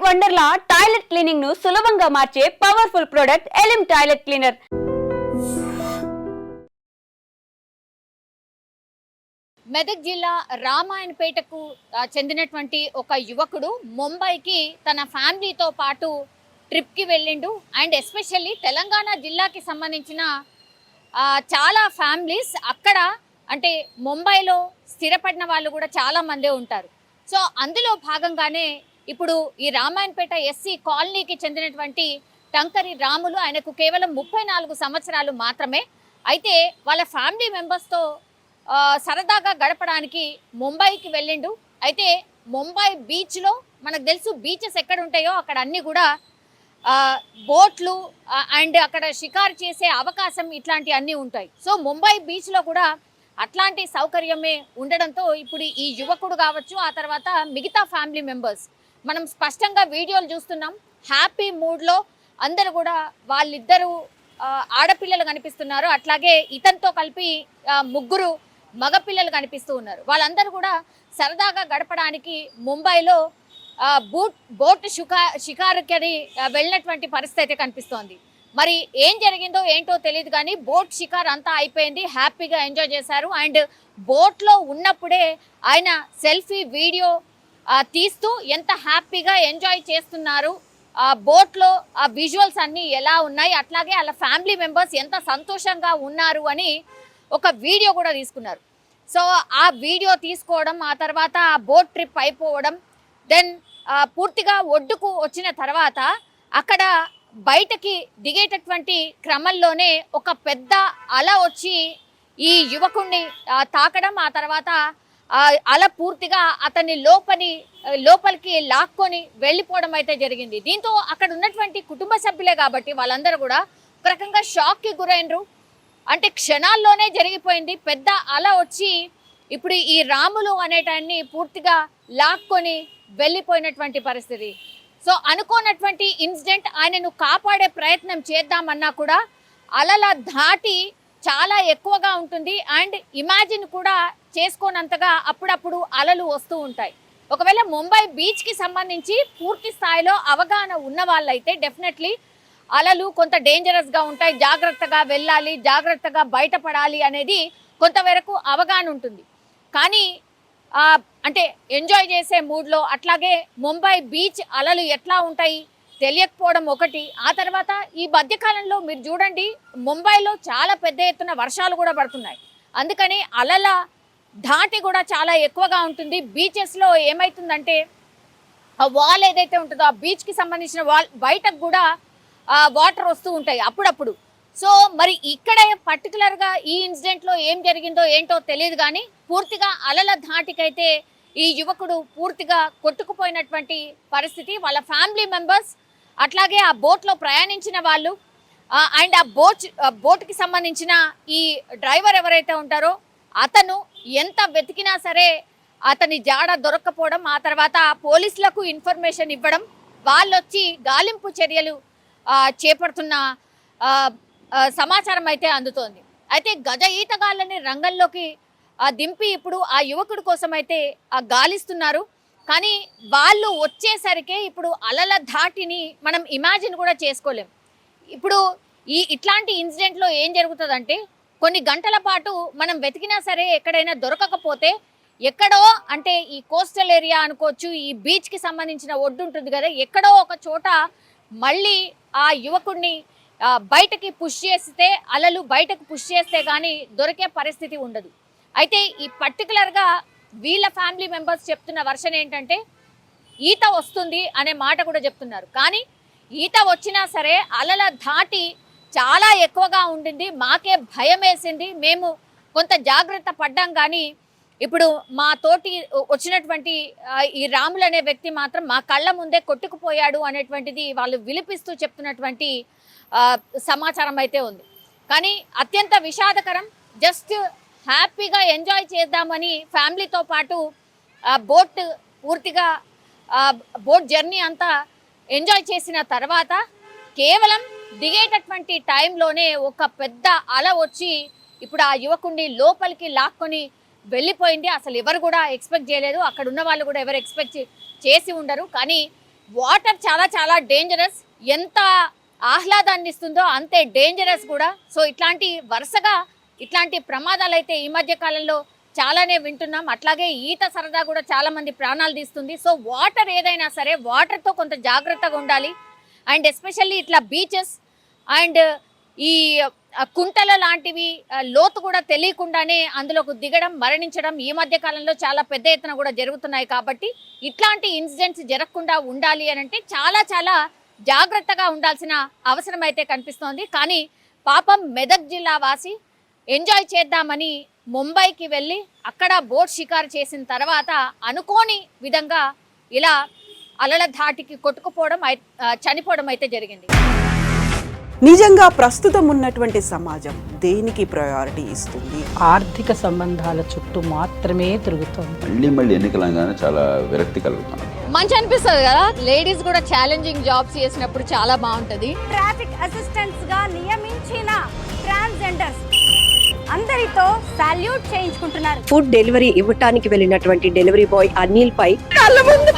Wonderla toilet cleaning ను సులభంగా మార్చే powerful product Elim toilet cleaner. Medak జిల్లా రామాయణపేటకు చెందినటువంటి ఒక యువకుడు ముంబైకి తన ఫ్యామిలీతో పాటు ట్రిప్కి వెళ్ళిండు. అండ్ ఎస్పెషల్లీ తెలంగాణ జిల్లాకి సంబంధించిన చాలా ఫ్యామిలీస్ అక్కడ అంటే ముంబైలో స్థిరపడిన వాళ్ళు కూడా చాలా మందే ఉంటారు. సో అందులో భాగంగానే ఇప్పుడు ఈ రామాయణపేట ఎస్సీ కాలనీకి చెందినటువంటి టంకరి రాములు, ఆయనకు కేవలం 34 సంవత్సరాలు మాత్రమే. అయితే వాళ్ళ ఫ్యామిలీ మెంబర్స్తో సరదాగా గడపడానికి ముంబైకి వెళ్ళిండు. అయితే ముంబై బీచ్లో మనకు తెలుసు బీచెస్ ఎక్కడ ఉంటాయో అక్కడ అన్నీ కూడా బోట్లు అండ్ అక్కడ షికారు చేసే అవకాశం ఇట్లాంటి అన్నీ ఉంటాయి. సో ముంబై బీచ్లో కూడా అట్లాంటి సౌకర్యమే ఉండడంతో ఇప్పుడు ఈ యువకుడు కావచ్చు, ఆ తర్వాత మిగతా ఫ్యామిలీ మెంబర్స్ మనం స్పష్టంగా వీడియోలు చూస్తున్నాం. హ్యాపీ మూడ్లో అందరూ కూడా వాళ్ళిద్దరూ ఆడపిల్లలు కనిపిస్తున్నారు. అట్లాగే ఇతనితో కలిపి 3 మగపిల్లలు కనిపిస్తూ ఉన్నారు. వాళ్ళందరూ కూడా సరదాగా గడపడానికి ముంబైలో బోట్ షికారుకి వెళ్ళినటువంటి పరిస్థితి కనిపిస్తోంది. మరి ఏం జరిగిందో ఏంటో తెలియదు కానీ బోట్ షికార్ అంతా అయిపోయింది, హ్యాపీగా ఎంజాయ్ చేశారు. అండ్ బోట్లో ఉన్నప్పుడే ఆయన సెల్ఫీ వీడియో తీస్తూ ఎంత హ్యాపీగా ఎంజాయ్ చేస్తున్నారు, బోట్లో ఆ విజువల్స్ అన్నీ ఎలా ఉన్నాయి, అట్లాగే వాళ్ళ ఫ్యామిలీ మెంబర్స్ ఎంత సంతోషంగా ఉన్నారు అని ఒక వీడియో కూడా తీసుకున్నారు. సో ఆ వీడియో తీసుకోవడం, ఆ తర్వాత ఆ బోట్ ట్రిప్ అయిపోవడం, దెన్ పూర్తిగా ఒడ్డుకు వచ్చిన తర్వాత అక్కడ బయటకి దిగేటటువంటి క్రమంలోనే ఒక పెద్ద అల వచ్చి ఈ యువకుడిని తాకడం, ఆ తర్వాత అల పూర్తిగా అతన్ని లోపలికి లాక్కొని వెళ్ళిపోవడం అయితే జరిగింది. దీంతో అక్కడ ఉన్నటువంటి కుటుంబ సభ్యులే కాబట్టి వాళ్ళందరూ కూడా ఒక రకంగా షాక్కి గురైనరు. అంటే క్షణాల్లోనే జరిగిపోయింది. పెద్ద అల వచ్చి ఇప్పుడు ఈ రాములు అనేటాన్ని పూర్తిగా లాక్కొని వెళ్ళిపోయినటువంటి పరిస్థితి. సో అనుకోనటువంటి ఇన్సిడెంట్, ఆయనను కాపాడే ప్రయత్నం చేద్దామన్నా కూడా అలల ధాటి చాలా ఎక్కువగా ఉంటుంది. అండ్ ఇమాజిన్ కూడా చేసుకోనంతగా అప్పుడప్పుడు అలలు వస్తూ ఉంటాయి. ఒకవేళ ముంబై బీచ్కి సంబంధించి పూర్తి స్థాయిలో అవగాహన ఉన్న వాళ్ళైతే డెఫినెట్లీ అలలు కొంత డేంజరస్గా ఉంటాయి, జాగ్రత్తగా వెళ్ళాలి, జాగ్రత్తగా బయటపడాలి అనేది కొంతవరకు అవగాహన ఉంటుంది. కానీ అంటే ఎంజాయ్ చేసే మూడ్లో అట్లాగే ముంబై బీచ్ అలలు ఎట్లా ఉంటాయి తెలియకపోవడం ఒకటి. ఆ తర్వాత ఈ మధ్యకాలంలో మీరు చూడండి ముంబైలో చాలా పెద్ద ఎత్తున వర్షాలు కూడా పడుతున్నాయి. అందుకని అలల ధాటి కూడా చాలా ఎక్కువగా ఉంటుంది. బీచెస్లో ఏమవుతుందంటే ఆ వాల్ ఏదైతే ఉంటుందో ఆ బీచ్కి సంబంధించిన వాల్ బయటకు కూడా వాటర్ వస్తూ ఉంటాయి అప్పుడప్పుడు. సో మరి ఇక్కడ పర్టికులర్గా ఈ ఇన్సిడెంట్లో ఏం జరిగిందో ఏంటో తెలియదు కానీ పూర్తిగా అలల ధాటికైతే ఈ యువకుడు పూర్తిగా కొట్టుకుపోయినటువంటి పరిస్థితి. వాళ్ళ ఫ్యామిలీ మెంబర్స్ అట్లాగే ఆ బోట్లో ప్రయాణించిన వాళ్ళు అండ్ ఆ బోట్కి సంబంధించిన ఈ డ్రైవర్ ఎవరైతే ఉంటారో అతను ఎంత వెతికినా సరే అతని జాడ దొరక్కపోవడం, ఆ తర్వాత పోలీసులకు ఇన్ఫర్మేషన్ ఇవ్వడం, వాళ్ళు వచ్చి గాలింపు చర్యలు చేపడుతున్న సమాచారం అయితే అందుతోంది. అయితే గజ ఈతగాళ్ళని రంగంలోకి దింపి ఇప్పుడు ఆ యువకుడి కోసం అయితే గాలిస్తున్నారు. కానీ వాళ్ళు వచ్చేసరికి ఇప్పుడు అలల ధాటిని మనం ఇమాజిన్ కూడా చేసుకోలేం. ఇప్పుడు ఇట్లాంటి ఇన్సిడెంట్లో ఏం జరుగుతుందంటే కొన్ని గంటల పాటు మనం వెతికినా సరే ఎక్కడైనా దొరకకపోతే ఎక్కడో అంటే ఈ కోస్టల్ ఏరియా అనుకోవచ్చు, ఈ బీచ్కి సంబంధించిన ఒడ్డు ఉంటుంది కదా, ఎక్కడో ఒక చోట మళ్ళీ ఆ యువకుడిని బయటకి పుష్ చేస్తే, అలలు బయటకు పుష్ చేస్తే కానీ దొరికే పరిస్థితి ఉండదు. అయితే ఈ పర్టికులర్గా వీళ్ళ ఫ్యామిలీ మెంబర్స్ చెప్తున్న వర్షన్ ఏంటంటే ఈత వస్తుంది అనే మాట కూడా చెప్తున్నారు. కానీ ఈత వచ్చినా సరే అలల ధాటి చాలా ఎక్కువగా ఉండింది, మాకే భయం వేసింది, మేము కొంత జాగ్రత్త పడ్డాం. కానీ ఇప్పుడు మా తోటి వచ్చినటువంటి ఈ రాములు అనే వ్యక్తి మాత్రం మా కళ్ళ ముందే కొట్టుకుపోయాడు అనేటువంటిది వాళ్ళు విలిపిస్తూ చెప్తున్నటువంటి సమాచారం అయితే ఉంది. కానీ అత్యంత విషాదకరం. జస్ట్ హ్యాపీగా ఎంజాయ్ చేద్దామని ఫ్యామిలీతో పాటు బోట్ పూర్తిగా బోట్ జర్నీ అంతా ఎంజాయ్ చేసిన తర్వాత కేవలం దిగేటటువంటి టైంలోనే ఒక పెద్ద అల వచ్చి ఇప్పుడు ఆ యువకుడిని లోపలికి లాక్కొని వెళ్ళిపోయింది. అసలు ఎవరు కూడా ఎక్స్పెక్ట్ చేయలేదు, అక్కడ ఉన్న వాళ్ళు కూడా ఎవరు ఎక్స్పెక్ట్ చేసి ఉండరు. కానీ వాటర్ చాలా చాలా డేంజరస్. ఎంత ఆహ్లాదాన్ని ఇస్తుందో అంతే డేంజరస్ కూడా. సో వరుసగా ఇట్లాంటి ప్రమాదాలు అయితే ఈ మధ్య కాలంలో చాలానే వింటున్నాం. అట్లాగే ఈత సరదా కూడా చాలా మంది ప్రాణాలు తీస్తుంది. సో వాటర్ ఏదైనా సరే వాటర్తో కొంత జాగ్రత్తగా ఉండాలి. అండ్ ఎస్పెషల్లీ ఇట్లా బీచెస్ అండ్ ఈ కుంటల లాంటివి లోతు కూడా తెలియకుండానే అందులోకి దిగడం, మరణించడం ఈ మధ్య కాలంలో చాలా పెద్ద ఎత్తున కూడా జరుగుతున్నాయి. కాబట్టి ఇట్లాంటి ఇన్సిడెంట్స్ జరగకుండా ఉండాలి అని అంటే చాలా చాలా జాగ్రత్తగా ఉండాల్సిన అవసరం అయితే కనిపిస్తోంది. కానీ పాపం మెదక్ జిల్లా వాసి ఎంజాయ్ చేద్దామని ముంబైకి వెళ్ళి అక్కడ బోట్ షికారు చేసిన తర్వాత అనుకోని విధంగా ఇలా అలల ధాటికి కొట్టుకుపోవడం, చనిపోవడం అయితే జరిగింది. నిజంగా ప్రస్తుతం ఉన్నటువంటి సమాజం దేనికి ప్రయారిటీ ఇస్తుంది? ఆర్థిక సంబంధాల చుట్టూ మాత్రమే తిరుగుతోంది. మళ్ళీ ఎన్నికలంగానే చాలా విరక్తి కలుగుతున్నాం. మంచి అనిపిస్తుంది కదా, లేడీస్ కూడా ఛాలెంజింగ్ జాబ్స్ చేసినప్పుడు చాలా బాగుంటది. ట్రాఫిక్ అసిస్టెంట్స్ గా నియమించిన ట్రాన్స్జెండర్స్ అందరితో సాల్యూట్ చేయించుకుంటున్నారు. ఫుడ్ డెలివరీ ఇవ్వటానికి వెళ్ళినటువంటి డెలివరీ బాయ్ అనిల్ పై కళ్ళ ముందు